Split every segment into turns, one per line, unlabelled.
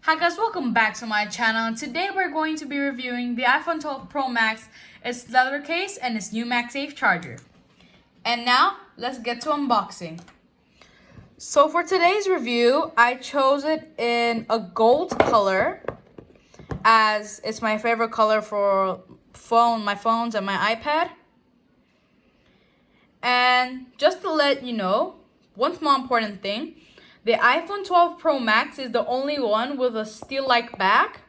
Hi guys, welcome back to my channel. Today we're going to be reviewing the iPhone 12 Pro Max, its leather case, and its new MagSafe charger. And now, let's get to unboxing. So for today's review, I chose it in a gold color, as it's my favorite color for my phones and my iPad. And just to let you know, one small important thing, the iPhone 12 Pro Max is the only one with a steel-like back,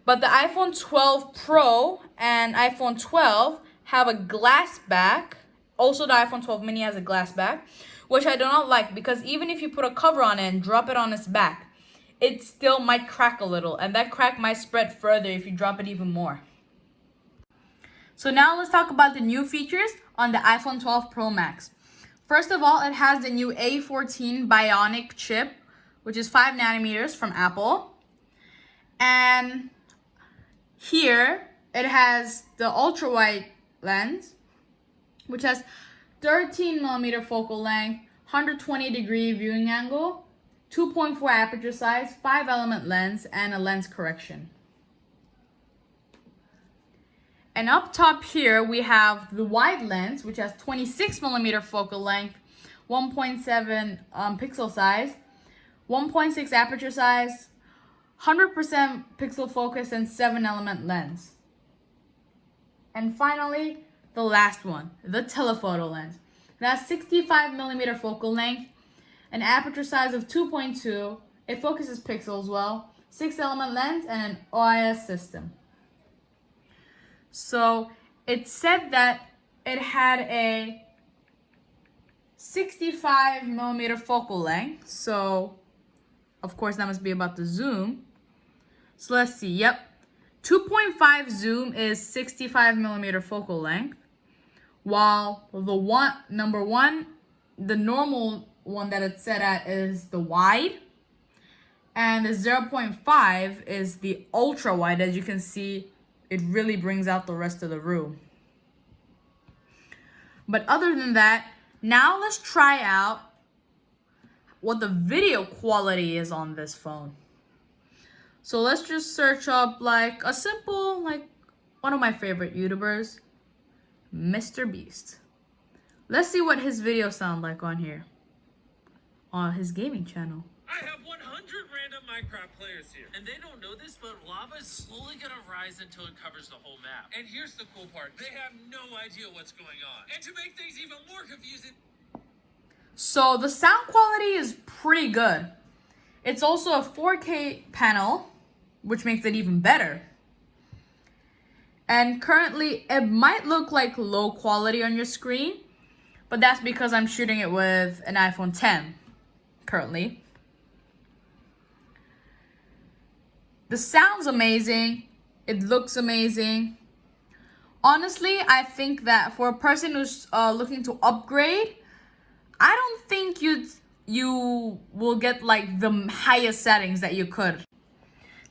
but the iPhone 12 Pro and iPhone 12 have a glass back. Also, the iPhone 12 mini has a glass back, which I do not like because even if you put a cover on it and drop it on its back, it still might crack a little, and that crack might spread further if you drop it even more. So now let's talk about the new features on the iPhone 12 Pro Max. First of all, it has the new A14 Bionic chip, which is 5 nanometers from Apple. And here, it has the ultra-wide lens, which has 13 millimeter focal length, 120-degree viewing angle, 2.4 aperture size, 5-element lens, and a lens correction. And up top here, we have the wide lens, which has 26 millimeter focal length, 1.7 pixel size, 1.6 aperture size, 100% pixel focus, and 7-element lens. And finally, the last one, the telephoto lens. It has 65 millimeter focal length, an aperture size of 2.2, it focuses pixels well, 6-element lens, and an OIS system. So it said that it had a 65 millimeter focal length. So of course that must be about the zoom. So let's see. Yep. 2.5 zoom is 65 millimeter focal length. While the normal one that it's set at is the wide. And the 0.5 is the ultra wide. As you can see, it really brings out the rest of the room. But other than that, now let's try out what the video quality is on this phone. So let's just search up like a simple, one of my favorite YouTubers, Mr. Beast. Let's see what his videos sound like on here, on his gaming channel.
I have 100 random Minecraft players here. And they don't know this, but lava is slowly gonna rise until it covers the whole map. And here's the cool part. They have no idea what's going on. And to make things even more confusing...
So the sound quality is pretty good. It's also a 4K panel, which makes it even better. And currently, it might look like low quality on your screen, but that's because I'm shooting it with an iPhone 10 currently. The sound's amazing. It looks amazing. Honestly, I think that for a person who's looking to upgrade, I don't think you will get like the highest settings that you could.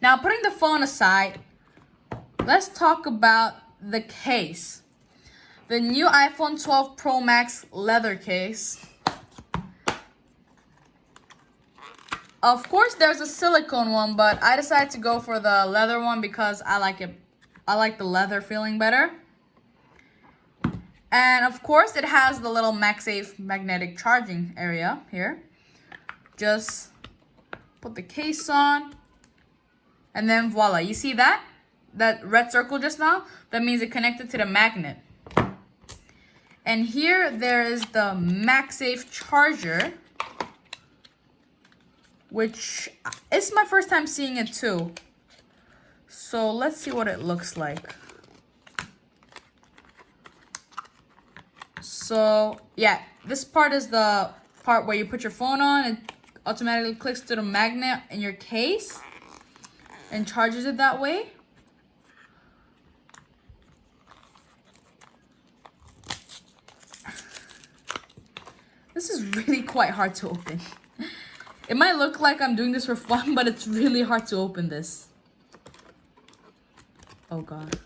Now, putting the phone aside, let's talk about the case. The new iPhone 12 Pro Max leather case. Of course, there's a silicone one, but I decided to go for the leather one because I like it. I like the leather feeling better. And of course, it has the little MagSafe magnetic charging area here. Just put the case on, and then voila. You see that? That red circle just now? That means it connected to the magnet. And here, there is the MagSafe charger, which is my first time seeing it too. So let's see what it looks like. So yeah, this part is the part where you put your phone on. It automatically clicks to the magnet in your case and charges it that way. This is really quite hard to open. It might look like I'm doing this for fun, but it's really hard to open this. Oh god.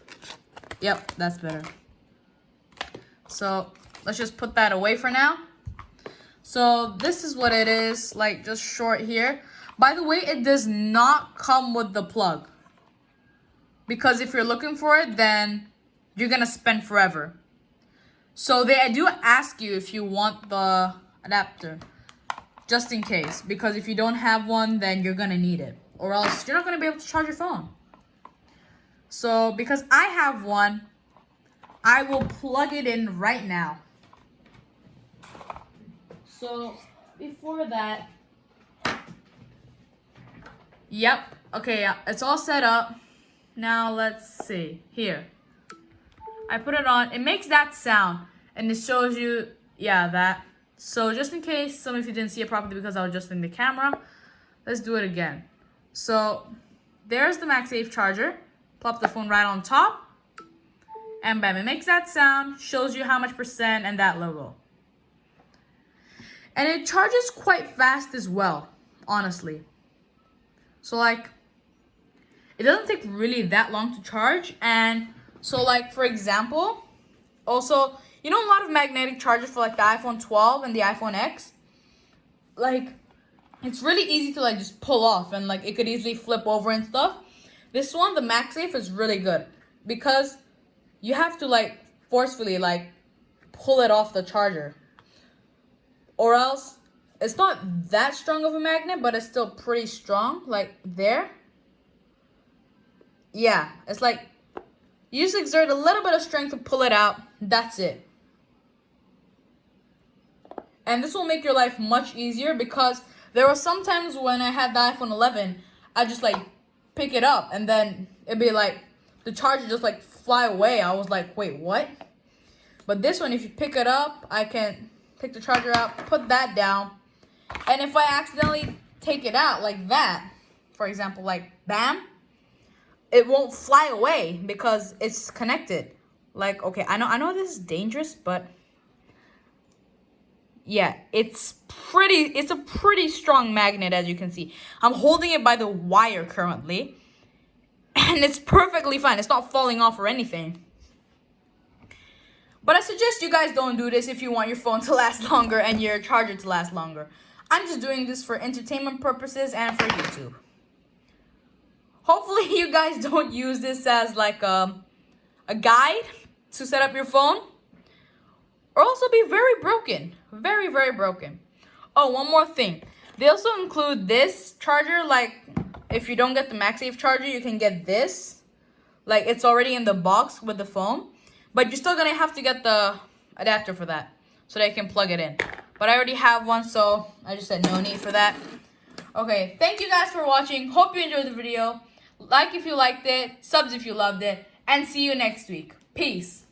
Yep, that's better. So let's just put that away for now. So this is what it is, like just short here. By the way, it does not come with the plug. Because if you're looking for it, then you're gonna spend forever. So they do ask you if you want the adapter, just in case. Because if you don't have one, then you're gonna need it. Or else you're not gonna be able to charge your phone. So because I have one, I will plug it in right now. So before that, yep, okay, yeah, it's all set up. Now let's see, here. I put it on, it makes that sound, and it shows you, yeah, that. So just in case some of you didn't see it properly because I was adjusting the camera, let's do it again. So there's the MagSafe charger. Plop the phone right on top, and bam, it makes that sound, shows you how much percent and that logo. And it charges quite fast as well, honestly. So like, it doesn't take really that long to charge. And so like, for example, also, you know, a lot of magnetic chargers for like the iPhone 12 and the iPhone X, like, it's really easy to like just pull off and like it could easily flip over and stuff. This one, the MagSafe, is really good because you have to like forcefully like pull it off the charger. Or else, it's not that strong of a magnet, but it's still pretty strong, like there. Yeah, it's like, you just exert a little bit of strength to pull it out, that's it. And this will make your life much easier because there were some times when I had the iPhone 11, I just like pick it up and then it'd be like, the charger just like fly away. I was like, wait, what? But this one, if you pick it up, I can take the charger out, put that down, and if I accidentally take it out like that, for example, like bam, it won't fly away because it's connected. Like, okay, I know this is dangerous, but yeah, it's a pretty strong magnet, as you can see. I'm holding it by the wire currently, and it's perfectly fine. It's not falling off or anything. But I suggest you guys don't do this if you want your phone to last longer and your charger to last longer. I'm just doing this for entertainment purposes and for YouTube. Hopefully you guys don't use this as like a guide to set up your phone. Or also be very broken. Very, very broken. Oh, one more thing. They also include this charger. Like, if you don't get the MagSafe charger, you can get this. Like, it's already in the box with the phone. But you're still going to have to get the adapter for that, so that you can plug it in. But I already have one, so I just said no need for that. Okay, thank you guys for watching. Hope you enjoyed the video. Like if you liked it, subs if you loved it, and see you next week. Peace.